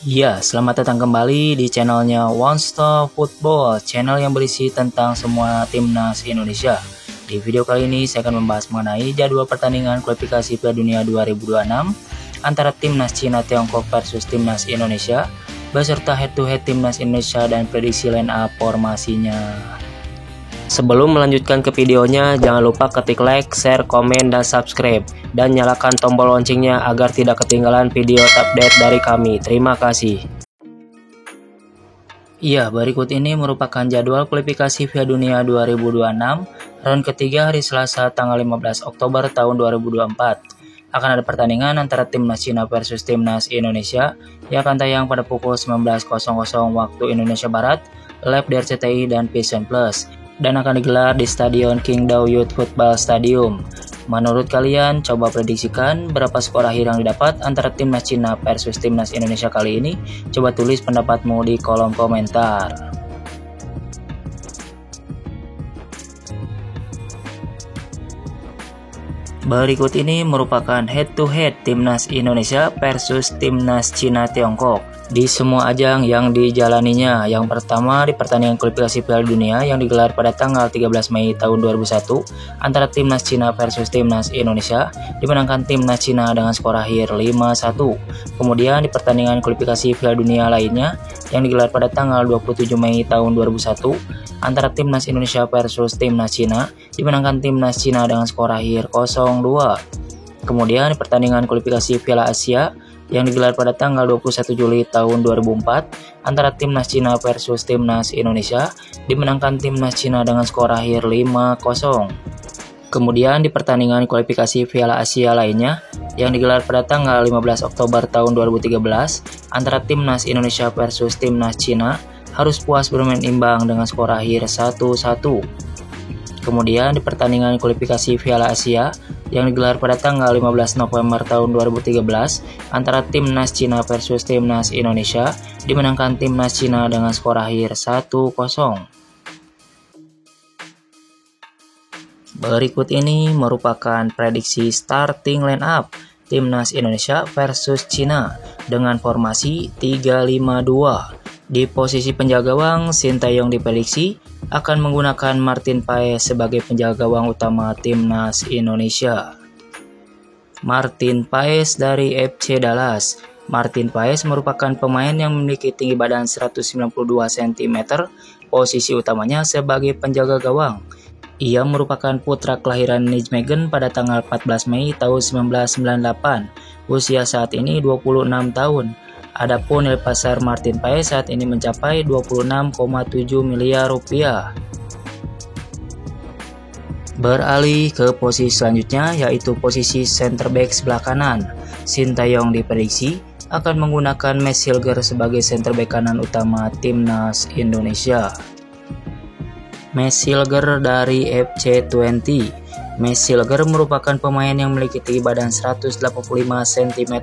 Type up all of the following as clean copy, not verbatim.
Ya, selamat datang kembali di channelnya One Stop Football, channel yang berisi tentang semua timnas Indonesia. Di video kali ini saya akan membahas mengenai jadwal pertandingan kualifikasi Piala Dunia 2026 antara timnas Cina Tiongkok versus timnas Indonesia, beserta head-to-head timnas Indonesia dan prediksi line up formasinya. Sebelum melanjutkan ke videonya, jangan lupa ketik like, share, komen, dan subscribe. Dan nyalakan tombol loncengnya agar tidak ketinggalan video update dari kami. Terima kasih. Iya, berikut ini merupakan jadwal kualifikasi Piala Dunia 2026, round ketiga hari Selasa tanggal 15 Oktober tahun 2024. Akan ada pertandingan antara timnas Cina versus timnas Indonesia yang akan tayang pada pukul 19.00 waktu Indonesia Barat, live di RCTI dan Vision Plus, dan akan digelar di Stadion Qingdao Youth Football Stadium. Menurut kalian, coba prediksikan berapa skor akhir yang didapat antara timnas Cina versus timnas Indonesia kali ini? Coba tulis pendapatmu di kolom komentar. Berikut ini merupakan head-to-head timnas Indonesia versus timnas Cina Tiongkok di semua ajang yang dijalaninya. Yang pertama di pertandingan kualifikasi Piala Dunia yang digelar pada tanggal 13 Mei tahun 2001 antara timnas Cina versus timnas Indonesia, dimenangkan timnas Cina dengan skor akhir 5-1. Kemudian di pertandingan kualifikasi Piala Dunia lainnya yang digelar pada tanggal 27 Mei tahun 2001 antara timnas Indonesia versus timnas Cina, dimenangkan timnas Cina dengan skor akhir 0-2. Kemudian di pertandingan kualifikasi Piala Asia yang digelar pada tanggal 21 Juli tahun 2004 antara timnas Cina versus timnas Indonesia, dimenangkan timnas Cina dengan skor akhir 5-0. Kemudian di pertandingan kualifikasi Piala Asia lainnya yang digelar pada tanggal 15 Oktober tahun 2013 antara timnas Indonesia versus timnas Cina, harus puas bermain imbang dengan skor akhir 1-1. Kemudian di pertandingan kualifikasi Piala Asia yang digelar pada tanggal 15 November tahun 2013 antara timnas Cina versus timnas Indonesia, dimenangkan timnas Cina dengan skor akhir 1-0. Berikut ini merupakan prediksi starting line up timnas Indonesia versus Cina dengan formasi 3-5-2. Di posisi penjaga gawang, Sintayong diprediksi akan menggunakan Martin Paes sebagai penjaga gawang utama timnas Indonesia. Martin Paes dari FC Dallas. Martin Paes merupakan pemain yang memiliki tinggi badan 192 cm, posisi utamanya sebagai penjaga gawang. Ia merupakan putra kelahiran Nijmegen pada tanggal 14 Mei tahun 1998. Usia saat ini 26 tahun. Adapun nilai pasar Martin Paes saat ini mencapai 26,7 miliar rupiah. Beralih ke posisi selanjutnya, yaitu posisi center back sebelah kanan. Sintayong diprediksi akan menggunakan Max Silger sebagai center back kanan utama timnas Indonesia. Max Silger dari FC20. Max Silger merupakan pemain yang memiliki tinggi badan 185 cm,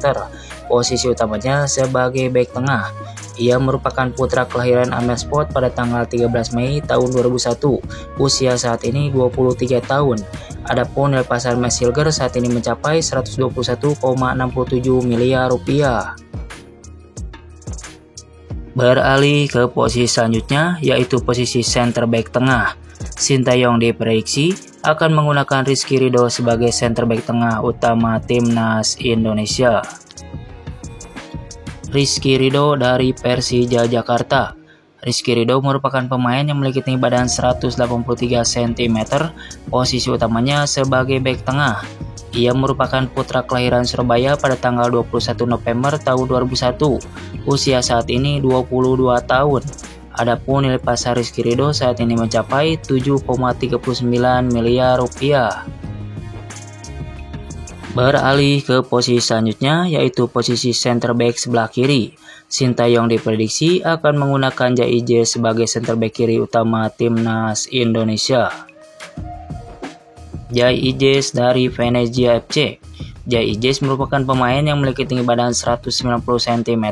posisi utamanya sebagai bek tengah. Ia merupakan putra kelahiran Amersfoort pada tanggal 13 Mei tahun 2001. Usia saat ini 23 tahun. Adapun nilai pasar Max Silger saat ini mencapai 121,67 miliar rupiah. Beralih ke posisi selanjutnya, yaitu posisi center back tengah. Sintayong diprediksi akan menggunakan Rizky Ridho sebagai center back tengah utama timnas Indonesia. Rizky Ridho dari Persija Jakarta. Rizky Ridho merupakan pemain yang memiliki tinggi badan 183 cm, posisi utamanya sebagai bek tengah. Ia merupakan putra kelahiran Surabaya pada tanggal 21 November tahun 2001. Usia saat ini 22 tahun. Adapun nilai pasar Rizky Ridho saat ini mencapai 7,39 miliar rupiah. Beralih ke posisi selanjutnya, yaitu posisi center back sebelah kiri. Sintayong diprediksi akan menggunakan J.I.J sebagai center back kiri utama timnas Indonesia. J.I.J dari Venezia FC. J.I.J merupakan pemain yang memiliki tinggi badan 190 cm,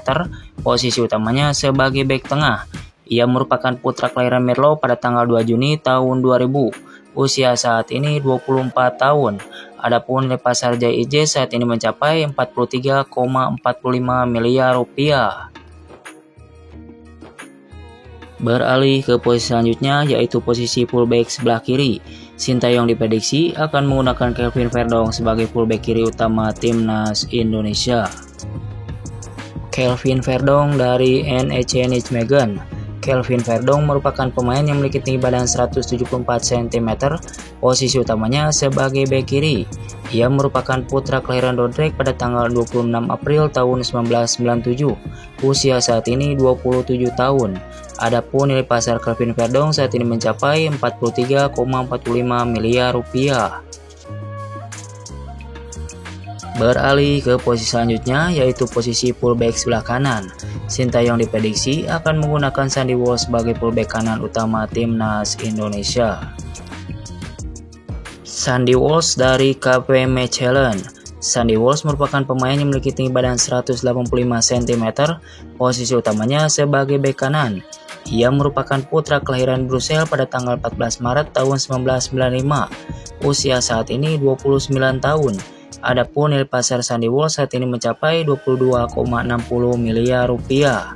posisi utamanya sebagai bek tengah. Ia merupakan putra kelahiran Merlo pada tanggal 2 Juni tahun 2000. Usia saat ini 24 tahun. Adapun nilai pasar JIJ saat ini mencapai 43,45 miliar rupiah. Beralih ke posisi selanjutnya yaitu posisi fullback sebelah kiri. Sintayong diprediksi akan menggunakan Kelvin Verdong sebagai fullback kiri utama timnas Indonesia. Kelvin Verdong dari NEC Nijmegen. Kelvin Verdong merupakan pemain yang memiliki tinggi badan 174 cm, posisi utamanya sebagai bek kiri. Ia merupakan putra kelahiran Dordrecht pada tanggal 26 April tahun 1997. Usia saat ini 27 tahun. Adapun nilai pasar Kelvin Verdong saat ini mencapai 43,45 miliar rupiah. Beralih ke posisi selanjutnya yaitu posisi fullback sebelah kanan. Sintayong diprediksi akan menggunakan Sandy Walsh sebagai fullback kanan utama timnas Indonesia. Sandy Walsh dari KP Mechelen. Sandy Walsh merupakan pemain yang memiliki tinggi badan 185 cm, posisi utamanya sebagai bek kanan. Ia merupakan putra kelahiran Brussels pada tanggal 14 Maret tahun 1995. Usia saat ini 29 tahun. Adapun nilai pasar Sandy Walsh saat ini mencapai 22,60 miliar rupiah.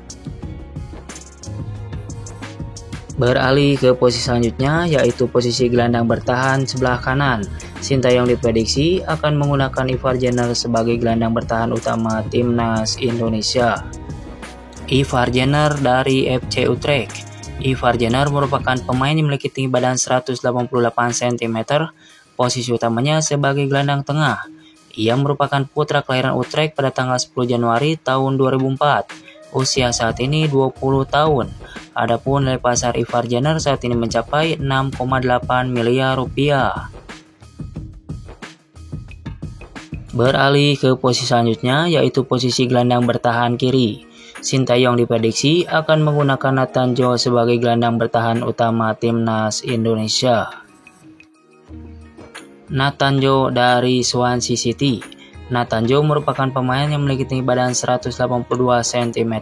Beralih ke posisi selanjutnya yaitu posisi gelandang bertahan sebelah kanan. Sintayong diprediksi akan menggunakan Ivar Jenner sebagai gelandang bertahan utama timnas Indonesia. Ivar Jenner dari FC Utrecht. Ivar Jenner merupakan pemain yang memiliki tinggi badan 188 cm, posisi utamanya sebagai gelandang tengah. Ia merupakan putra kelahiran Utrecht pada tanggal 10 Januari tahun 2004. Usia saat ini 20 tahun. Adapun nilai pasar Ivar Jenner saat ini mencapai 6,8 miliar rupiah. Beralih ke posisi selanjutnya yaitu posisi gelandang bertahan kiri. Sintayong diprediksi akan menggunakan Nathan Joe sebagai gelandang bertahan utama timnas Indonesia. Nathan Joe dari Swansea City. Nathan Joe merupakan pemain yang memiliki tinggi badan 182 cm,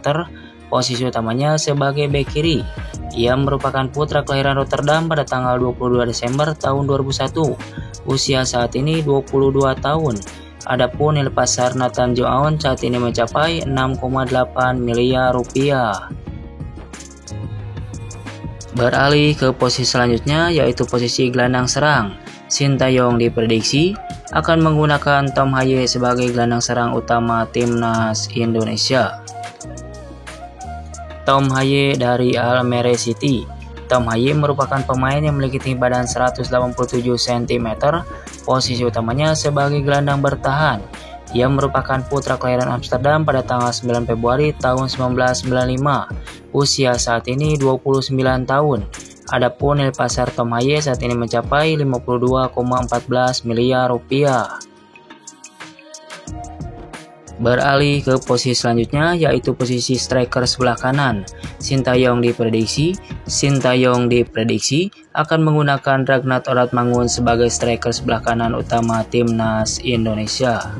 posisi utamanya sebagai bek kiri. Ia merupakan putra kelahiran Rotterdam pada tanggal 22 Desember tahun 2001. Usia saat ini 22 tahun. Adapun nilai pasar Nathan Joe Aoun saat ini mencapai 6,8 miliar rupiah. Beralih ke posisi selanjutnya yaitu posisi gelandang serang. Sintayong diprediksi akan menggunakan Tom Haye sebagai gelandang serang utama timnas Indonesia. Tom Haye dari Almere City. Tom Haye merupakan pemain yang memiliki tinggi badan 187 cm, posisi utamanya sebagai gelandang bertahan. Ia merupakan putra kelahiran Amsterdam pada tanggal 9 Februari tahun 1995. Usia saat ini 29 tahun. Adapun nilai pasar Tom Haye saat ini mencapai 52,14 miliar rupiah. Beralih ke posisi selanjutnya yaitu posisi striker sebelah kanan. Sintayong diprediksi akan menggunakan Ragnat Oratmangun sebagai striker sebelah kanan utama timnas Indonesia.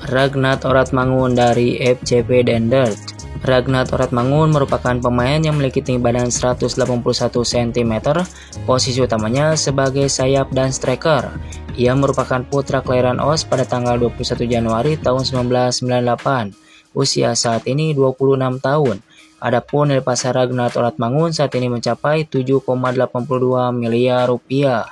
Ragnat Oratmangun dari FCP Dendert. Ragnat Oratmangun merupakan pemain yang memiliki tinggi badan 181 cm, posisi utamanya sebagai sayap dan striker. Ia merupakan putra kelahiran OS pada tanggal 21 Januari tahun 1998. Usia saat ini 26 tahun. Adapun nilai pasar Ragnat Oratmangun saat ini mencapai 7,82 miliar rupiah.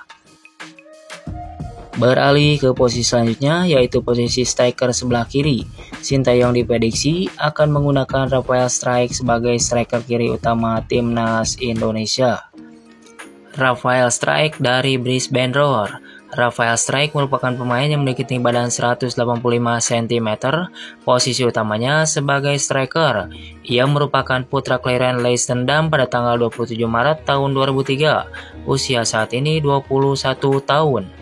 Beralih ke posisi selanjutnya yaitu posisi striker sebelah kiri. Sintayong diprediksi akan menggunakan Rafael Strijk sebagai striker kiri utama timnas Indonesia. Rafael Strijk dari Brisbane Roar. Rafael Strijk merupakan pemain yang memiliki tinggi badan 185 cm, posisi utamanya sebagai striker. Ia merupakan putra kelahiran Leidschendam pada tanggal 27 Maret tahun 2003. Usia saat ini 21 tahun.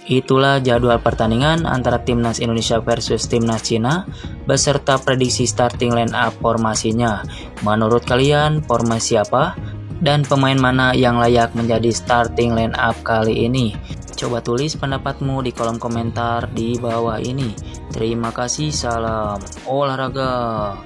Itulah jadwal pertandingan antara timnas Indonesia versus timnas Cina beserta prediksi starting line up formasinya. Menurut kalian formasi apa? Dan pemain mana yang layak menjadi starting line up kali ini? Coba tulis pendapatmu di kolom komentar di bawah ini. Terima kasih, salam olahraga.